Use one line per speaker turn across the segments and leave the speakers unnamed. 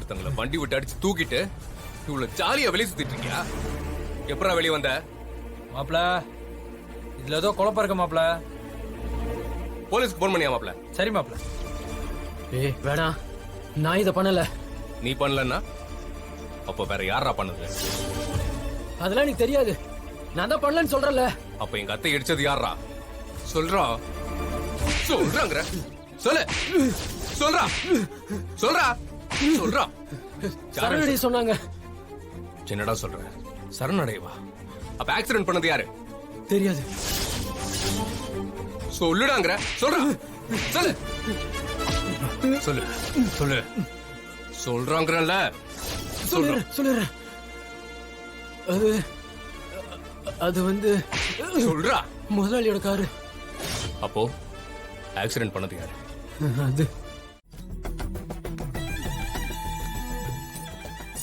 ஒருத்தங்கள வண்டி விட்டு அடிச்சு தூக்கிட்டு இவ்வளவு ஜாலியா வெளியே சுத்திட்டு இருக்கியா? எப்படா வெளியே வந்த?
மாப்ள, இதுல ஏதோ குழப்பம் இருக்க மாப்ள.
போலீஸ்க்கு போன் பண்ணியா மாப்ள?
சரி மாப்ள.
ஏய் வேணாம், நான் இதை பண்ணல.
நீ பண்ணலன்னா அப்ப வேற யாரா பண்ணது?
அதெல்லாம் எனக்கு தெரியாது. நான் தான் பண்ணலன்னு சொல்றல.
அப்ப எங்க அத்தை இடிச்சது யாரா? சொல்றா சொல்றாங்கற சொல்லு. சொல்றா சொல்றா சொல்றா.
சரணடி சொன்னாங்க.
என்னடா சொல்ற? சரணடைவா? அப்ப ஆக்சிடென்ட் பண்ணது யாரு?
தெரியாது.
சொல்லுடாங்கற சொல்றா. சொல்லு சொல்லு சொல்லு. சொல்றாங்கறல்ல.
சொல்லுறேன். அது வந்து
சொல்றா.
முதலாளியோட காரு.
அப்போ ஆக்சிடென்ட் பண்ணது யாரு?
அது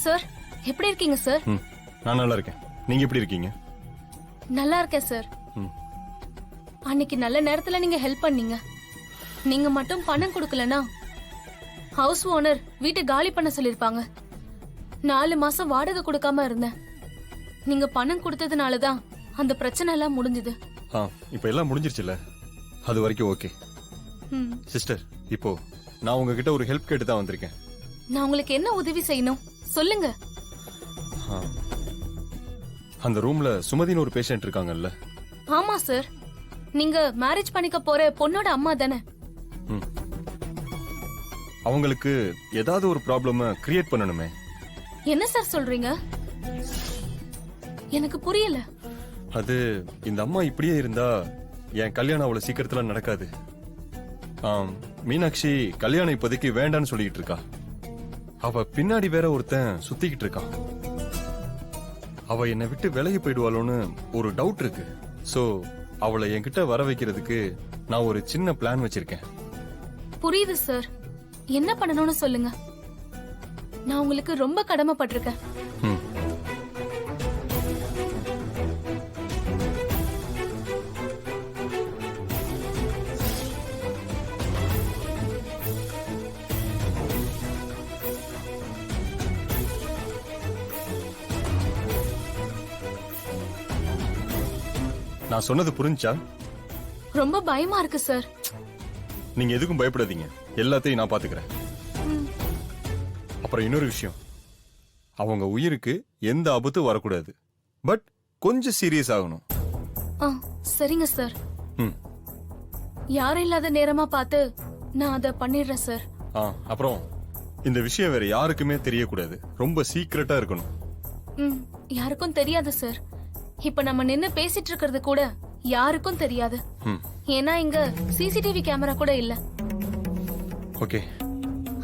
சார், எப்படி இருக்கீங்க சார்?
நான் நல்லா இருக்கேன். நீங்க எப்படி இருக்கீங்க?
நல்லா இருக்கேன் சார். அன்னைக்கு நல்ல நேரத்துல நீங்க ஹெல்ப் பண்ணீங்க. நீங்க மட்டும் பணம் கொடுக்கலனா ஹவுஸ் ஓனர் வீட்டை காலி பண்ண சொல்லிருப்பாங்க. 4 மாசம் வாடகை கொடுக்காம இருந்தேன். நீங்க பணம் கொடுத்ததுனாலதான் அந்த பிரச்சனை எல்லாம் முடிஞ்சது.
இப்போ எல்லாம் முடிஞ்சிருச்சுல, அது வரைக்கும் ஓகே. சிஸ்டர், இப்போ நான் உங்ககிட்ட ஒரு ஹெல்ப் கேட்டு தான் வந்திருக்கேன்.
நான் உங்களுக்கு என்ன உதவி செய்யணும் சொல்லுங்க.
அந்த ரூம்ல சுமதின்னு ஒரு பேஷண்ட் இருக்காங்கல்ல?
ஆமா சார், நீங்க மேரேஜ் பண்ணிக்க போற பொண்ணோட அம்மா தானே?
அவங்களுக்கு ஏதாவது ஒரு ப்ராப்ளம் கிரியேட் பண்ணணுமே.
என்ன சார் சொல்றீங்க? எனக்கு புரியல.
அது இந்த அம்மா இப்படியே இருந்தா என் கல்யாணம் அவ்வளவு சீக்கிரத்துல நடக்காது. மீனாட்சி கல்யாணம் இப்போதைக்கு வேண்டான்னு சொல்லிட்டு இருக்கா. அவ பின்னாடி வேற ஒருத்தன் சுத்திக்கிட்டு இருக்கான். அவ என்னை விட்டு விலகி போயிடுவாளோன்னு ஒரு டவுட் இருக்கு. சோ அவளை என்கிட்ட வர வைக்கிறதுக்கு நான் ஒரு சின்ன பிளான் வச்சிருக்கேன்.
புரியுது சார், என்ன பண்ணணும்னு சொல்லுங்க. நான் உங்களுக்கு ரொம்ப கடமைப்பட்டிருக்கேன்.
நான் சொன்னது புரிஞ்சா?
ரொம்ப பயமா இருக்கு சார்.
நீங்க எதுக்கும் பயப்படாதீங்க, எல்லாத்தையும் நான் பாத்துக்கிறேன். அப்புறம் இன்னொரு விஷயம், அவங்க உயிருக்கு எந்த ஆபத்தும் வரக்கூடாது. பட் கொஞ்சம் சீரியஸ் ஆகணும்.
சரிங்க சார். யாரும் இல்லாத நேரமா பார்த்து நான் அதை பண்ணிடுறேன் சார்.
அப்புறம் இந்த விஷயம் வேற யாருக்குமே தெரியக்கூடாது. ரொம்ப சீக்கிரட்டா இருக்கணும்.
யாருக்கும் தெரியாது சார். இப்ப நம்ம நின்னு பேசிட்டு இருக்கிறது கூட யாருக்கும் தெரியாது. ஏன்னா இங்க சிசிடிவி கேமரா கூட இல்ல.
ஓகே.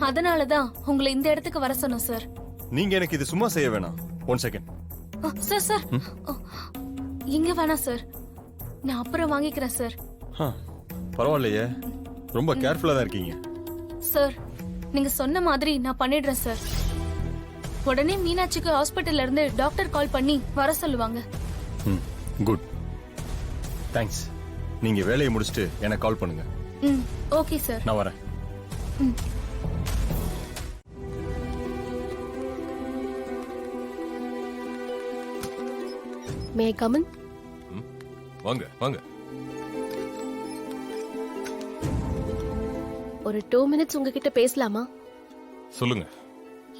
அதனாலதான் உங்களை இந்த இடத்துக்கு வர சொன்னோம் சார்.
நீங்க எனக்கு இது சும்மா செய்ய வேணாம். 1 செகண்ட்.
சார் சார், இங்க வேணாம் சார், நான் அப்புறம் வாங்கிக்கிறேன் சார்.
பரவாயில்லையே, ரொம்ப கேர்ஃபுல்லா தான் இருக்கீங்க.
சார், நீங்க சொன்ன மாதிரி நான் பண்ணிடுறேன் சார். உடனே மீனாட்சிக்கு ஹாஸ்பிட்டல்ல இருந்து டாக்டர் கால் பண்ணி வர சொல்லுவாங்க.
Good, thanks. நீங்க வேலையை முடிச்சிட்டு எனக்கு கால் பண்ணுங்க.
ஓகே சார்,
நான் வரேன்.
மே ஐ கம் இன்?
வாங்க வாங்க.
ஒரு 2 மினிட்ஸ் உங்ககிட்ட பேசலாமா?
சொல்லுங்க.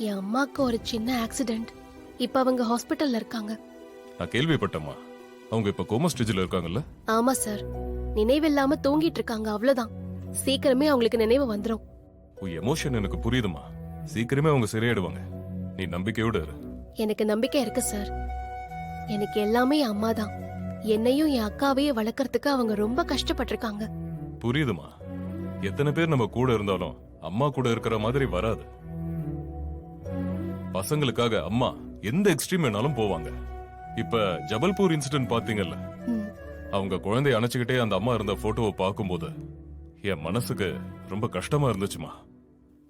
என் அம்மாக்கு ஒரு சின்ன ஆக்சிடென்ட். இப்ப அவங்க ஹாஸ்பிட்டல்ல இருக்காங்க.
நான் கேள்விப்பட்டேம்மா. அவங்க இப்ப கோமா ஸ்டேஜ்ல இருக்காங்கல்ல?
ஆமா சார், நினைவில்லாம தூங்கிட்டு இருக்காங்க, அவ்வளவுதான். சீக்கிரமே அவங்களுக்கு நினைவு வந்துரும்.
உன் எமோஷன் எனக்கு புரியுதுமா. சீக்கிரமே அவங்க சரியாயிடுவாங்க. நீ நம்பிக்கையோட இரு.
எனக்கு நம்பிக்கை இருக்கு சார். எனக்கு எல்லாமே என் அம்மா தான். என்னையும் என் அக்காவையும் வளர்க்கறதுக்கு அவங்க ரொம்ப கஷ்டப்பட்டிருக்காங்க.
புரியுதுமா. எத்தனை பேர் நம்ம கூட இருந்தாலும் அம்மா கூட இருக்கிற மாதிரி வராது. பசங்களுக்காக அம்மா எந்த எக்ஸ்ட்ரீம் வேணாலும் போவாங்க. இப்ப ஜபல்பூர் இன்சிடென்ட் பாத்தீங்கல்ல, அவங்க குழந்தைய அணைச்சுக்கிட்டே அந்த அம்மா இருந்த போட்டோவை பார்க்கும்போது என் மனசுக்கு ரொம்ப கஷ்டமா இருந்துச்சுமா.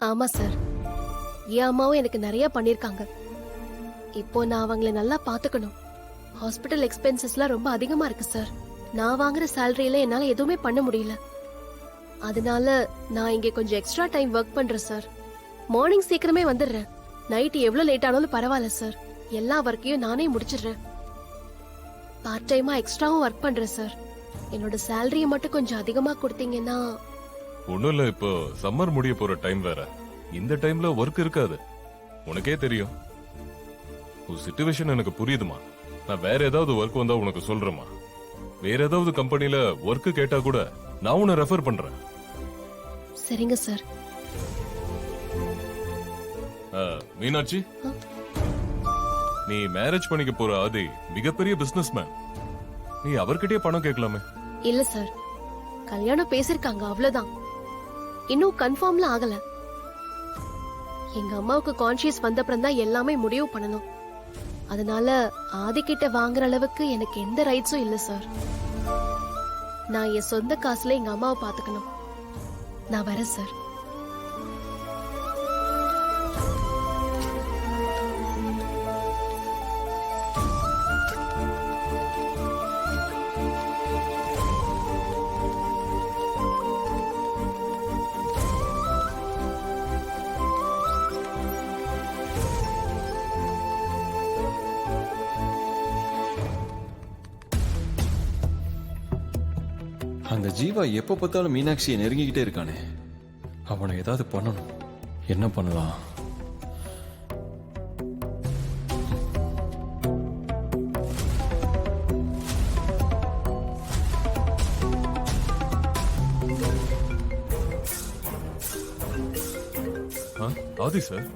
ஆமா சார், என் அம்மாவும் எனக்கு நிறைய பண்ணிருக்காங்க. இப்போ நான் அவங்கள நல்லா பாத்துக்கணும். ஹாஸ்பிட்டல் எக்ஸ்பென்சஸ்லாம் ரொம்ப அதிகமா இருக்கு சார். நான் வாங்குற சேலரியில என்னால எதுவுமே பண்ண முடியல. அதனால நான் இங்க கொஞ்சம் எக்ஸ்ட்ரா டைம் ஒர்க் பண்றேன் சார். மார்னிங் சீக்கிரமே வந்துடுறேன். நைட் எவ்வளவு லேட் ஆனாலும் பரவாயில்ல சார். எல்லா ஒர்க்கையும் நானே முடிச்சிடுறேன். பார்ட் டைமா எக்ஸ்ட்ராவும் ஒர்க் பண்றேன் சார். என்னோட சேலரியை மட்டும் கொஞ்சம் அதிகமா கொடுத்தீங்கன்னா.
ஒண்ணும் இல்ல, இப்போ சம்மர் முடிய போற டைம் வேற. இந்த டைம்ல ஒர்க் இருக்காது, உனக்கே தெரியும். உன் சிச்சுவேஷன் எனக்கு புரியுதுமா. நான் வேற ஏதாவது ஒர்க் வந்தா உனக்கு சொல்றேம்மா. வேற ஏதாவது கம்பெனில ஒர்க் கேட்டா கூட நான் உன்னை ரெஃபர் பண்றேன்.
சரிங்க சார்.
மீனாட்சி, நீ மேரேஜ் பண்ணிக்க போற ஆதி மிகப்பெரிய பிசினஸ் மேன். நீ அவர்கிட்டயே பணம் கேட்கலாமே.
இல்ல சார், கல்யாணம் பேசிருக்காங்க அவ்வளவுதான். இன்னும் கன்ஃபார்ம்ல ஆகல. எங்க அம்மாவுக்கு கான்ஷியஸ் வந்தப்புறம் தான் எல்லாமே முடிவு பண்ணணும். அதனால ஆதிக்கிட்ட வாங்குற அளவுக்கு எனக்கு எந்த ரைட்ஸும் இல்ல சார். நான் என் சொந்த காசுல எங்க அம்மாவை பாத்துக்கணும். நான் வரேன் சார்.
அந்த ஜீவா எப்ப பார்த்தாலும் மீனாட்சியை நெருங்கிக்கிட்டே இருக்கானே. அவனை ஏதாவது பண்ணணும். என்ன பண்ணலாம்?
ஆதி சார்,